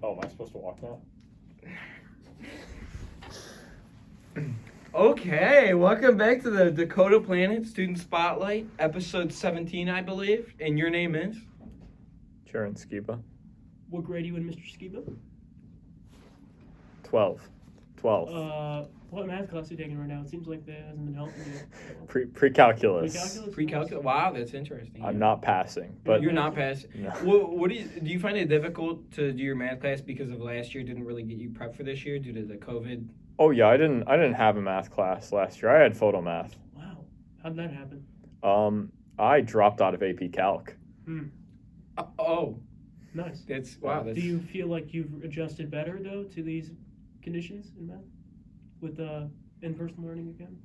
Oh, am I supposed to walk now? Okay, welcome back to the Dakota Planet Student Spotlight, episode 17, I believe. And your name is? Jerron Skiba. What grade are you in, Mr. Skiba? 12. What math class are you taking right now? It seems like that hasn't been helping you. Pre-calculus. Pre-calculus? Wow, that's interesting. I'm not passing, but You're not passing. No. What do you find it difficult to do your math class because of last year didn't really get you prepped for this year due to the COVID? Oh yeah, I didn't have a math class last year. I had photo math. Wow, how'd that happen? I dropped out of AP Calc. Oh, Nice. that's wow. That's, Do you feel like you've adjusted better though to these conditions in math with in-person learning again?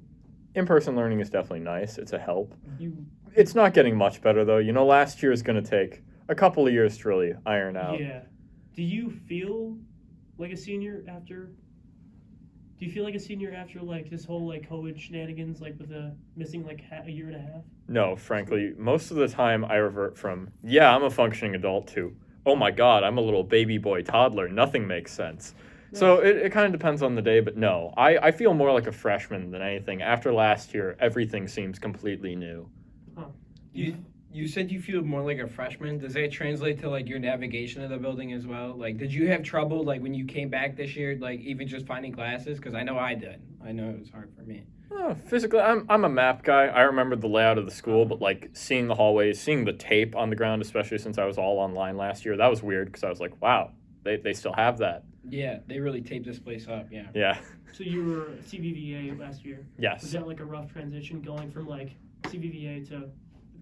In-person learning is definitely nice. It's a help. You It's not getting much better though. You know, last year is going to take a couple of years to really iron out. Yeah. Do you feel like a senior after? Do you feel like a senior after like this whole like COVID shenanigans, like with the missing like a year and a half? No, frankly, most of the time I revert from, yeah, I'm a functioning adult to, oh my God, I'm a little baby boy toddler. Nothing makes sense. So it kind of depends on the day, but no, I feel more like a freshman than anything. After last year, everything seems completely new. Huh. You said you feel more like a freshman. Does that translate to like your navigation of the building as well? Like, did you have trouble like when you came back this year, like even just finding classes? Because I know I did. I know it was hard for me. Physically, I'm a map guy. I remembered the layout of the school, but like seeing the hallways, seeing the tape on the ground, especially since I was all online last year, that was weird because I was like, wow, they still have that. Yeah, they really taped this place up. Yeah. Yeah. So you were CVVA last year. Was Yes. that like a rough transition going from like CVVA to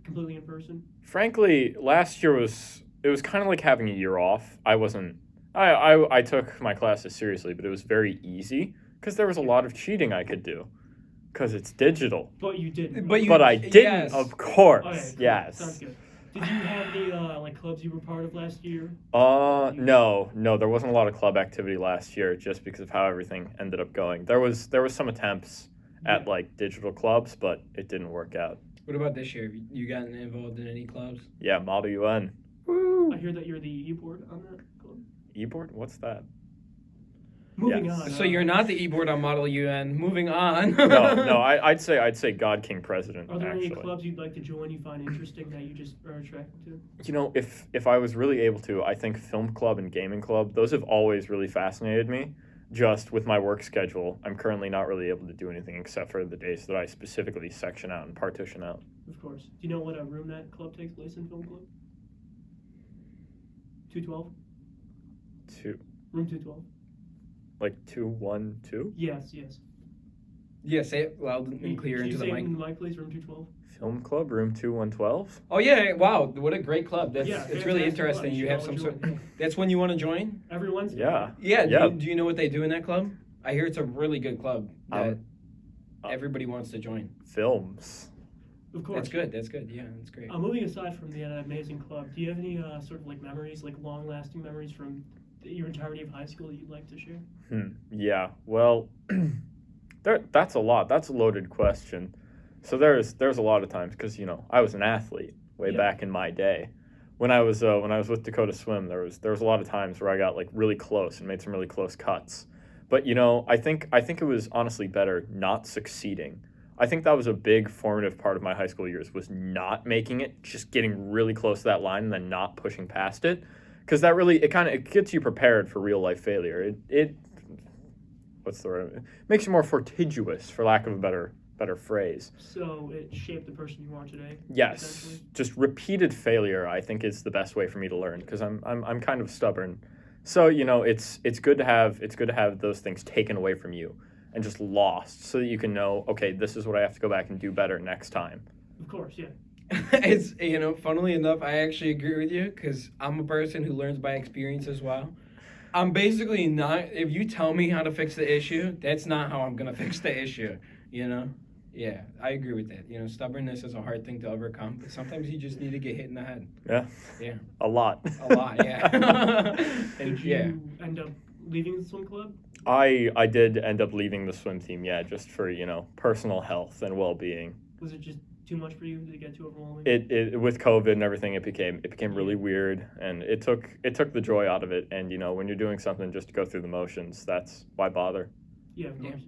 completely in person? Frankly, last year was kind of like having a year off. I took my classes seriously, but it was very easy because there was a lot of cheating I could do because it's digital. But you didn't. But I didn't, yes. of course. Okay, cool. Yes. Sounds good. Did you have any like clubs you were part of last year? No, there wasn't a lot of club activity last year just because of how everything ended up going. There was some attempts at like digital clubs, but it didn't work out. What about this year? Have you gotten involved in any clubs? Yeah, Model UN. I hear that you're the e-board on that club. E-board? What's that? Moving Yes. on. So you're not the e-board on Model UN. Moving on. No, I'd say God King President, Are there actually. any clubs you'd like to join you find interesting that you just are attracted to? You know, if I was really able to, I think film club and gaming club, those have always really fascinated me. Just with my work schedule, I'm currently not really able to do anything except for the days that I specifically section out and partition out. Of course. Do you know what room that club takes place in film club? 212? Room 212? Like 212? Yes. Yeah, say it loud and clear Can into you the say it mic. in the mic, please? Room 212? Film club, room 2112? Oh yeah! Wow, what a great club. It's really fantastic interesting. club. You have should some all sort. join. That's when you want to join. Every Wednesday. Yeah. Yeah. Yeah. Do you know what they do in that club? I hear it's a really good club that Um, everybody wants to join. Films. Of course. That's good. Yeah, that's great. Moving aside from the amazing club, do you have any sort of like memories, like long-lasting memories from your entirety of high school that you'd like to share? Yeah. Well, that's a lot. That's a loaded question. So there's a lot of times because I was an athlete way back in my day. When I was with Dakota Swim, there was a lot of times where I got like really close and made some really close cuts. But I think it was honestly better not succeeding. I think that was a big formative part of my high school years was not making it, just getting really close to that line and then not pushing past it. Because that really, it gets you prepared for real life failure. What's the word? It makes you more fortuitous, for lack of a better phrase. So it shaped the person you are today? Yes. Essentially? Just repeated failure, I think, is the best way for me to learn because I'm kind of stubborn. So, it's good to have those things taken away from you and just lost so that you can know, okay, this is what I have to go back and do better next time. Of course, yeah. It's funnily enough, I actually agree with you because I'm a person who learns by experience as well. I'm basically not. If you tell me how to fix the issue, that's not how I'm gonna fix the issue. Yeah, I agree with that. Stubbornness is a hard thing to overcome. But sometimes you just need to get hit in the head. Yeah. A lot. A lot. Yeah. Did you end up leaving the swim club? I did end up leaving the swim team. Yeah, just for personal health and well-being. Was it just too much for you? Did it get too overwhelming? It with COVID and everything, it became really weird, and it took the joy out of it. And when you're doing something just to go through the motions, that's why bother. Yeah, of course.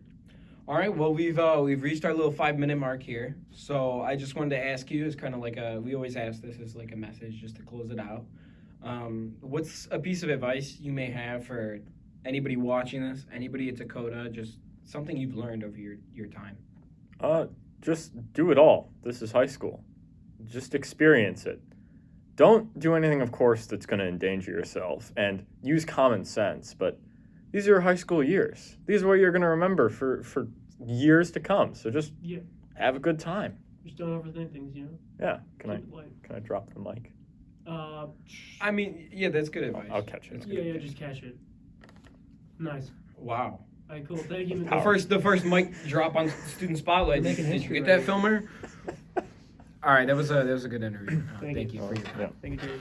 All right, well, we've reached our little 5-minute mark here. So I just wanted to ask you, as kind of like we always ask this as like a message just to close it out. What's a piece of advice you may have for anybody watching this, anybody at Dakota, just something you've learned over your time? Just do it all. This is high school. Just experience it. Don't do anything, of course, that's going to endanger yourself, and use common sense, but these are your high school years. These are what you're going to remember for years to come. So just have a good time. Just don't overthink things, Yeah. Can Keep it light. I drop the mic? I mean, yeah, that's good advice. I'll catch it. Yeah, just catch it. Nice. Wow. All right, cool. Thank you. The first mic drop on Student Spotlight. Making Did you history get right that, filmer? All right, that was a good interview. Thank you for your time. Yeah. Thank you, Jerry.